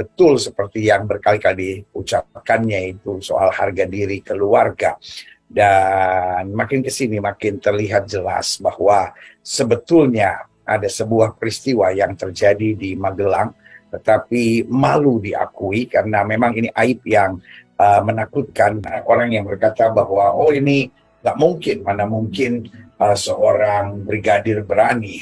betul seperti yang berkali-kali diucapkannya itu soal harga diri keluarga. Dan makin kesini makin terlihat jelas bahwa sebetulnya ada sebuah peristiwa yang terjadi di Magelang, tetapi malu diakui karena memang ini aib yang menakutkan. Orang yang berkata bahwa oh ini nggak mungkin, mana mungkin seorang brigadir berani.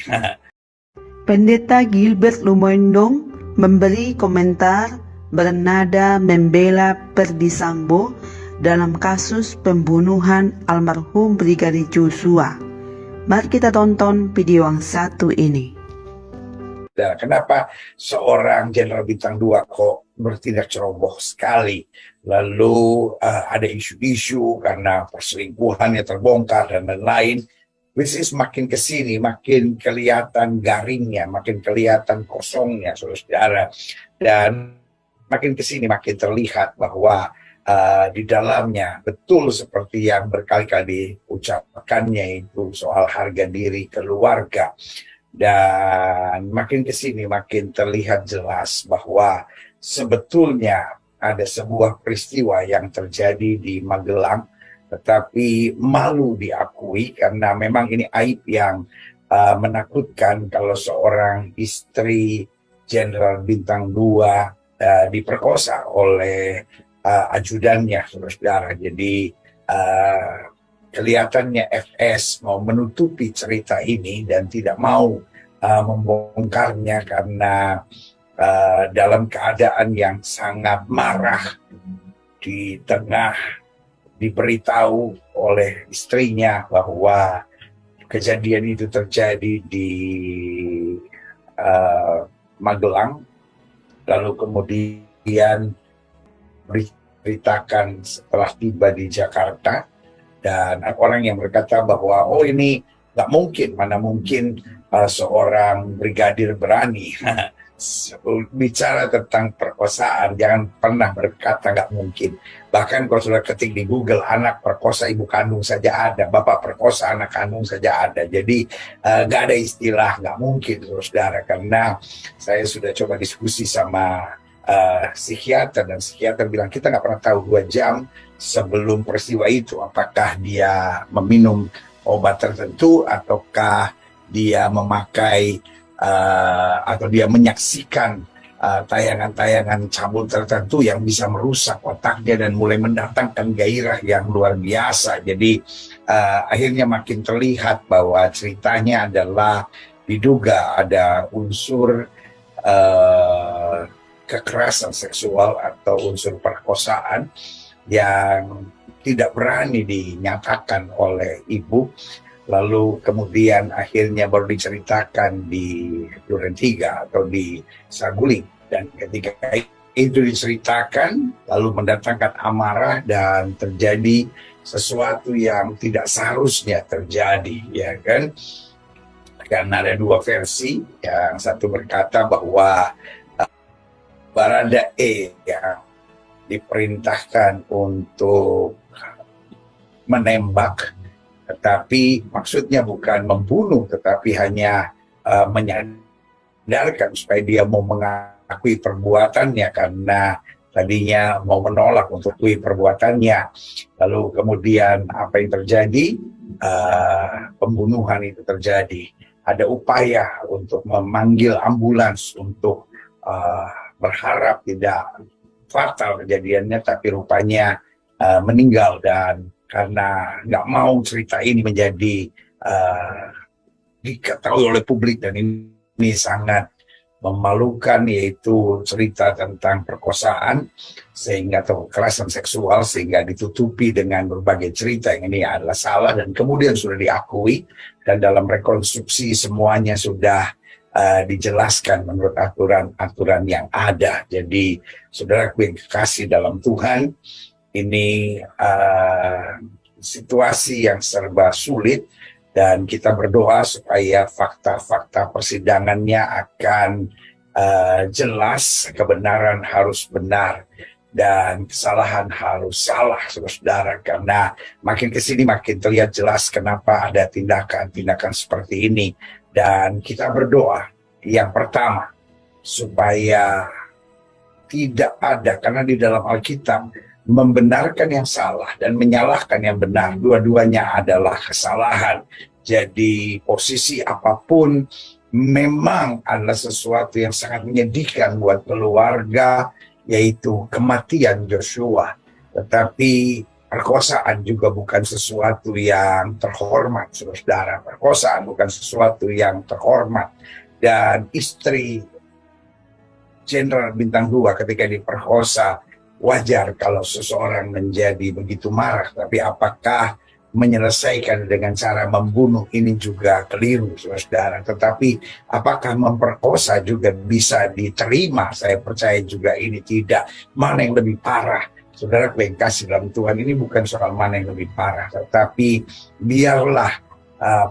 Pendeta Gilbert Lumondong memberi komentar bernada membela Perdi Sambo dalam kasus pembunuhan almarhum Brigadir Joshua. Mari kita tonton video yang satu ini. Nah, kenapa seorang Jenderal Bintang 2 kok bertindak ceroboh sekali? Lalu ada isu-isu karena perselingkuhannya terbongkar dan lain-lain. Which is makin kesini, makin kelihatan garingnya, makin kelihatan kosongnya, saudara. Dan makin kesini, makin terlihat bahwa di dalamnya betul seperti yang berkali-kali diucapkannya itu soal harga diri keluarga. Dan makin kesini, makin terlihat jelas bahwa sebetulnya ada sebuah peristiwa yang terjadi di Magelang, tetapi malu diakui karena memang ini aib yang menakutkan kalau seorang istri Jenderal Bintang 2 diperkosa oleh ajudannya, saudara. Jadi kelihatannya FS mau menutupi cerita ini dan tidak mau membongkarnya karena dalam keadaan yang sangat marah di tengah diberitahu oleh istrinya bahwa kejadian itu terjadi di Magelang, lalu kemudian diberitakan setelah tiba di Jakarta, dan orang yang berkata bahwa oh ini nggak mungkin, mana mungkin seorang brigadir berani. Bicara tentang perkosaan, jangan pernah berkata nggak mungkin. Bahkan kalau sudah ketik di Google, anak perkosa ibu kandung saja ada, bapak perkosa anak kandung saja ada. Jadi nggak ada istilah nggak mungkin, saudara. Karena saya sudah coba diskusi sama psikiater, dan psikiater bilang kita nggak pernah tahu 2 jam sebelum peristiwa itu apakah dia meminum obat tertentu ataukah dia memakai atau dia menyaksikan tayangan-tayangan cabul tertentu yang bisa merusak otaknya dan mulai mendatangkan gairah yang luar biasa. Jadi akhirnya makin terlihat bahwa ceritanya adalah diduga ada unsur kekerasan seksual atau unsur perkosaan yang tidak berani dinyatakan oleh ibu. Lalu kemudian akhirnya baru diceritakan di Duren 3 atau di Saguling. Dan ketika itu diceritakan, lalu mendatangkan amarah dan terjadi sesuatu yang tidak seharusnya terjadi, ya kan? Karena ada 2 versi, yang satu berkata bahwa Baradae yang diperintahkan untuk menembak, tetapi maksudnya bukan membunuh, tetapi hanya menyadarkan supaya dia mau mengakui perbuatannya karena tadinya mau menolak untuk mengakui perbuatannya. Lalu kemudian apa yang terjadi? Pembunuhan itu terjadi. Ada upaya untuk memanggil ambulans untuk berharap tidak fatal kejadiannya, tapi rupanya meninggal. Dan karena nggak mau cerita ini menjadi diketahui oleh publik, dan ini sangat memalukan, yaitu cerita tentang perkosaan sehingga atau kekerasan seksual, sehingga ditutupi dengan berbagai cerita yang ini adalah salah, dan kemudian sudah diakui dan dalam rekonstruksi semuanya sudah dijelaskan menurut aturan-aturan yang ada. Jadi saudaraku yang kekasih dalam Tuhan, ini situasi yang serba sulit, dan kita berdoa supaya fakta-fakta persidangannya akan jelas, kebenaran harus benar, dan kesalahan harus salah, saudara. Karena makin kesini makin terlihat jelas kenapa ada tindakan-tindakan seperti ini. Dan kita berdoa yang pertama supaya tidak ada, karena di dalam Alkitab membenarkan yang salah dan menyalahkan yang benar, dua-duanya adalah kesalahan. Jadi posisi apapun memang adalah sesuatu yang sangat menyedihkan buat keluarga, yaitu kematian Joshua. Tetapi perkosaan juga bukan sesuatu yang terhormat, saudara. Perkosaan bukan sesuatu yang terhormat. Dan istri Jenderal Bintang 2 ketika diperkosa, wajar kalau seseorang menjadi begitu marah. Tapi apakah menyelesaikan dengan cara membunuh, ini juga keliru, saudara. Tetapi apakah memperkosa juga bisa diterima? Saya percaya juga ini tidak. Mana yang lebih parah? Saudara yang kasih dalam Tuhan, ini bukan soal mana yang lebih parah, tetapi biarlah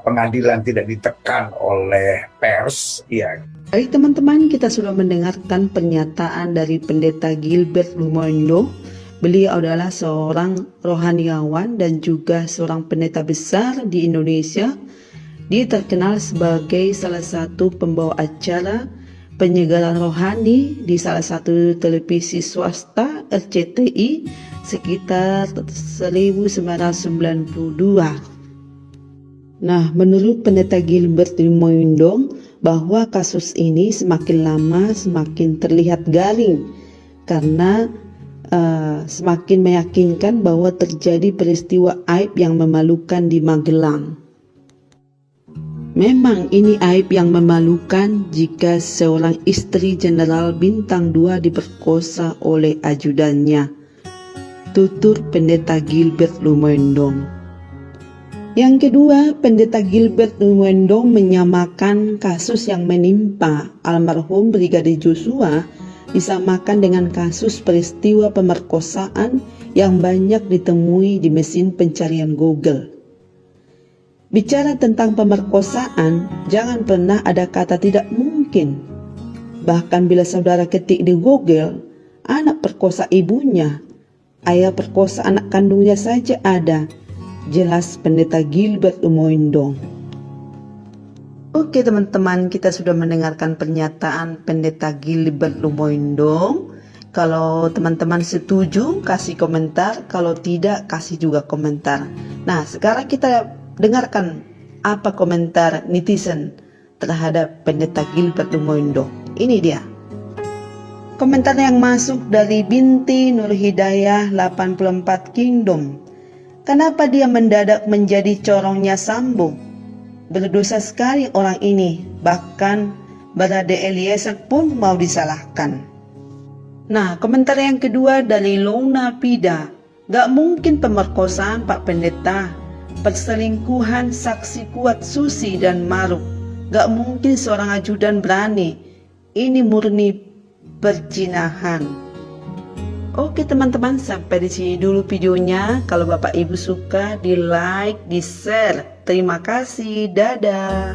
pengadilan tidak ditekan oleh pers. Ya. Baik teman-teman, kita sudah mendengarkan pernyataan dari Pendeta Gilbert Lumondo. Beliau adalah seorang rohaniawan dan juga seorang pendeta besar di Indonesia. Dia terkenal sebagai salah satu pembawa acara penyegaran rohani di salah satu televisi swasta RCTI sekitar 1992. Nah, menurut Pendeta Gilbert Lumondo, bahwa kasus ini semakin lama semakin terlihat garing karena semakin meyakinkan bahwa terjadi peristiwa aib yang memalukan di Magelang. Memang ini aib yang memalukan jika seorang istri Jenderal Bintang 2 diperkosa oleh ajudannya, tutur Pendeta Gilbert Lumondo. Yang kedua, Pendeta Gilbert Lumondo menyamakan kasus yang menimpa almarhum Brigadir Joshua disamakan dengan kasus peristiwa pemerkosaan yang banyak ditemui di mesin pencarian Google. Bicara tentang pemerkosaan, jangan pernah ada kata tidak mungkin. Bahkan bila saudara ketik di Google, anak perkosa ibunya, ayah perkosa anak kandungnya saja ada. Jelas Pendeta Gilbert Lumondo. Oke teman-teman, kita sudah mendengarkan pernyataan Pendeta Gilbert Lumondo. Kalau teman-teman setuju, kasih komentar. Kalau tidak, kasih juga komentar. Nah, sekarang kita dengarkan apa komentar netizen terhadap Pendeta Gilbert Lumondo. Ini dia. Komentar yang masuk dari Binti Nur Hidayah 84 Kingdom. Kenapa dia mendadak menjadi corongnya Sambo? Berdosa sekali orang ini, bahkan Barade Eliezer pun mau disalahkan. Nah, komentar yang kedua dari Lona Pida. Gak mungkin pemerkosaan Pak Pendeta, perselingkuhan saksi kuat Susi dan Maruk. Gak mungkin seorang ajudan berani. Ini murni perzinahan. Oke teman-teman, sampai di sini dulu videonya. Kalau Bapak Ibu suka, di like, di share. Terima kasih, dadah.